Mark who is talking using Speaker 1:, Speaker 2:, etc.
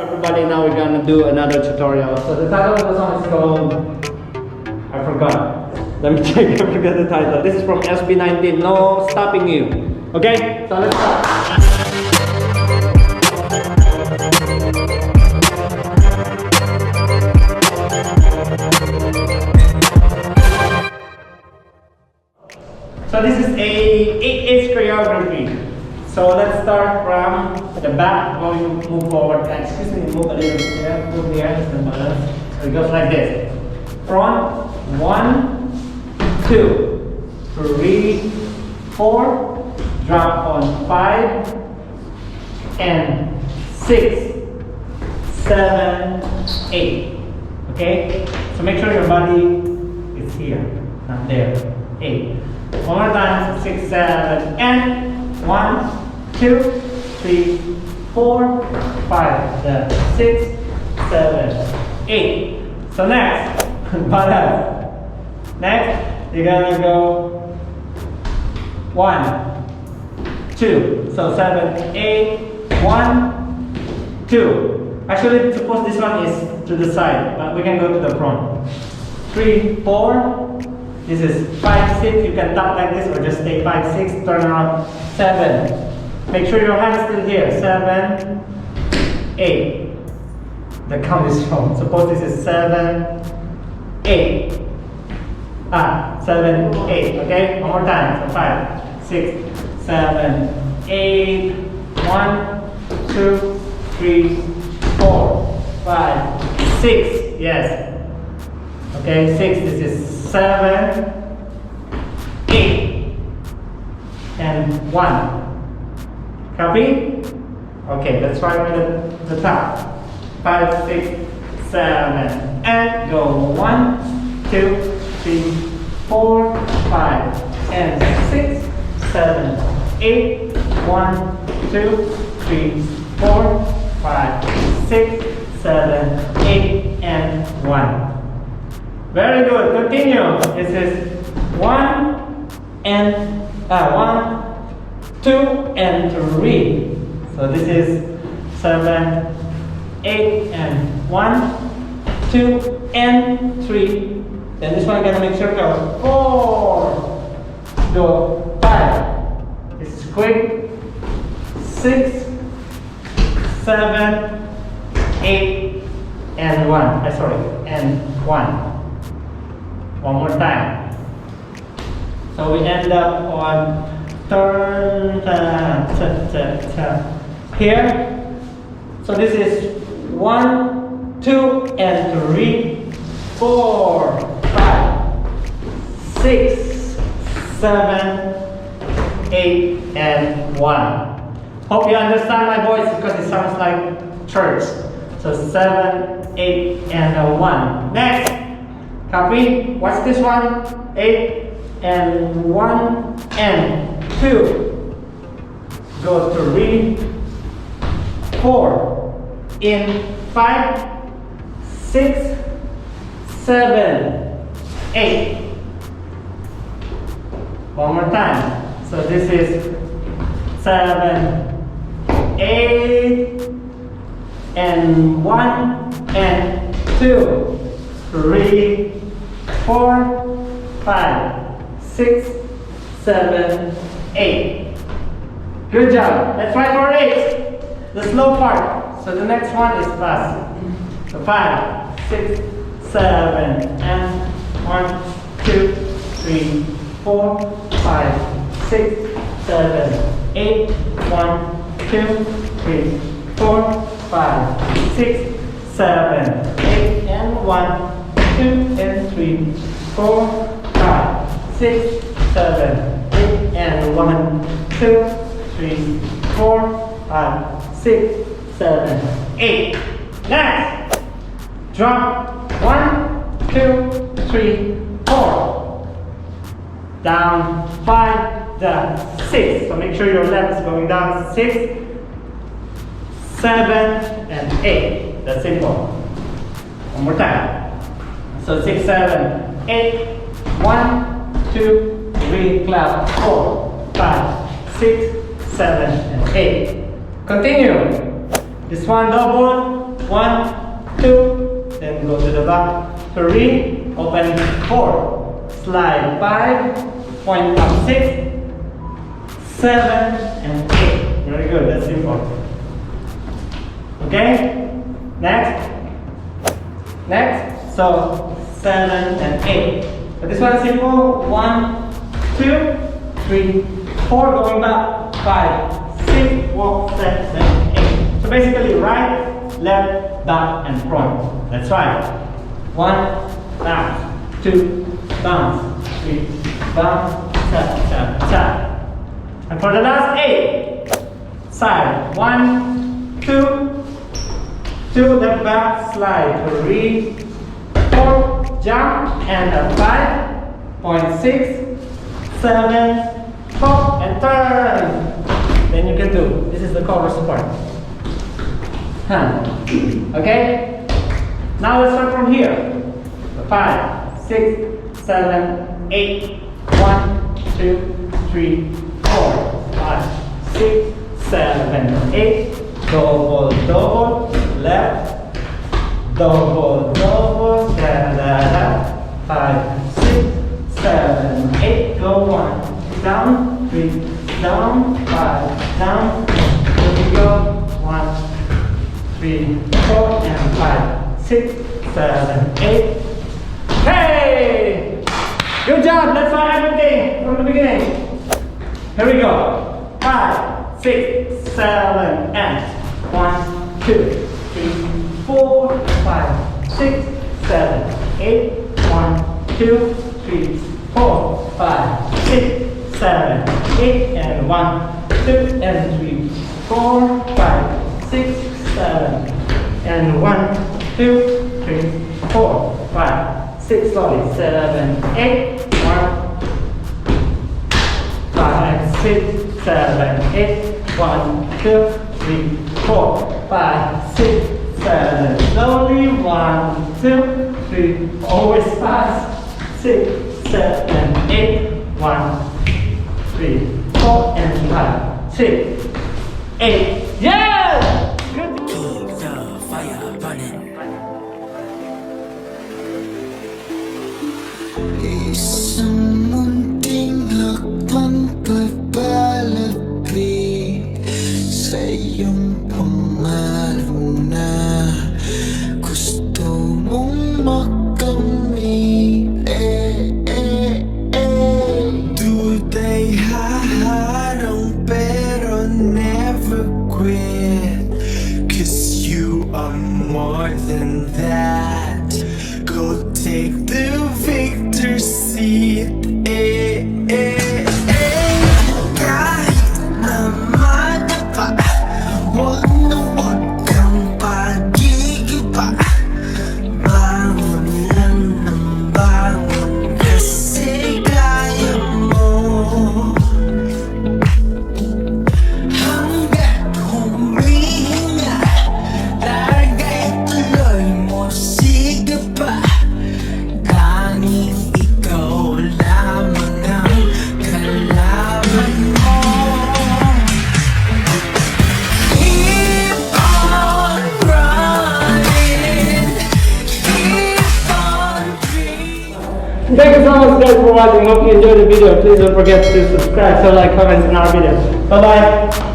Speaker 1: Everybody, now we're gonna do another tutorial. So the title of the song is called, I forgot. Let me check, I forgot the title. This is from SB19, No Stopping You. Okay, so let's start. So this is a 8/8 choreography. So let's start from the back, going move forward. Excuse me, move a little bit here, move here, so it goes like this. Front, 1, 2, 3, 4, drop on 5, and 6, 7, 8. Okay? So make sure your body is here, not there. 8. One more time, 6, 7, and 1, 2, 3, 4, 5, then 6, 7, 8. So next, bottom. Next, you're gonna go 1, 2. So 7, 8, 1, 2. Actually, suppose this one is to the side, but we can go to the front. 3, 4. This is 5, 6. You can tap like this or just stay 5, 6. Turn around. 7. Make sure your hand is still here. 7, 8. The count is wrong. Suppose this is 7, 8. 7, 8. Okay? One more time. So 5, 6, 7, 8. 1, 2, 3, 4, 5, 6. Yes. Okay, 6. This is 7, 8, and 1. Copy? Okay, let's try with the top. 5, 6, 7, and go. 1, 2, 3, 4, 5, and 6, 7, 8. 1, 2, 3, 4, 5, 6, 7, 8, and 1. Very good. Continue. This is 1 and 1, 2 and 3. So this is 7, 8 and 1, 2 and 3. Then this one I'm gonna make sure go 4, go 5. This is quick. 6, 7, 8 and 1. Sorry, and 1. One more time. So we end up on turn here. So this is 1, 2, and 3, 4, 5, 6, 7, 8, and 1. Hope you understand my voice because it sounds like church. So 7, 8, and 1. Next. Copy. What's this one? 8 and 1 and 2. Go 3, 4. In 5, 6, 7, 8. One more time. So this is 7, 8, and 1 and 2. 3, 4, 5, 6, 7, 8. Good job. Let's try for 8. The slow part. So the next one is fast. So 5, 6, 7, and 1, 2, 3, 4, 5, 6, 7, 8. 1, 2, 3, 4, 5, 6, 7, 8, and 1, 2, and 3, 4, 5, 6, 7, 8, and 1, 2, 3, 4, 5, 6, 7, 8. Next, drop 1, 2, 3, 4. Down 5, down 6. So make sure your left is going down 6, 7, and 8. That's simple. One more time. So 6, 7, 8. 1, 2, 3, clap. 4, 5, 6, 7, and 8. Continue. This one double, 1, 2, then go to the back, 3, open 4, slide 5, point up 6, 7, and 8. Very good, that's simple. Okay, next, so 7 and 8. But this one is simple, 1, 2, 3, 4, going back, 5, 6, walk, 7, 8. So basically right, left, back, and front. That's right. 1, bounce, 2, bounce, 3, bounce, tap, tap, tap. And for the last 8, side, 1, 2, 2, left, back, slide, 3, 4, jump, and a 5.6, 7, 4, and turn. Then you can do. This is the chorus part. Hand. Okay? Now let's start from here. 5, 6, 7, 8. 1, 2, 3, 4, 5, 6, 7, 8. Double, double, left. Double, double, da da da. 5, 6, 7, 8. Go 1, down, 3, down, 5, down. Here we go. 1, 3, 4, and 5, 6, 7, 8. Hey! Good job! Let's try everything from the beginning. Here we go. 5, 6, 7, and 1, 2, 3, 4, 5, 6, 7, 8. 1, 2, 3, 4, 5, 6, 7, 8. And 1, 2, and 3, 4, 5, 6, 7. And 1, 2, 3, 4, 5, 6. Slowly. 7, 8. 1, 5, 6, 7, 8. 1, 2, 3, 4, 5, 6, 7. Slowly. 1, 2, 3. Always fast. 6, 7, 8. 1, 3, 4, and 5, 6, 8. Yes! Good.
Speaker 2: Keep the fire burning. Isang munting hakbang papalapit sa iyong pangarap na gusto mong makamit. Today haharang pero never quit, 'cause you are more than that. Go take the victor seat. Kahit na madapa, huwag na huwag kang pagigiba. Bangon lang ng bangon kasi kaya mo. Hanggat humihinga, larga'y tuloy mo, sige pa. Tanging ikaw lamang ang kalaban mo. Keep on running, keep on dreaming.
Speaker 1: Thank you so much guys for watching. Hope you enjoyed the video. Please don't forget to subscribe, so like, comments on our videos. Bye bye.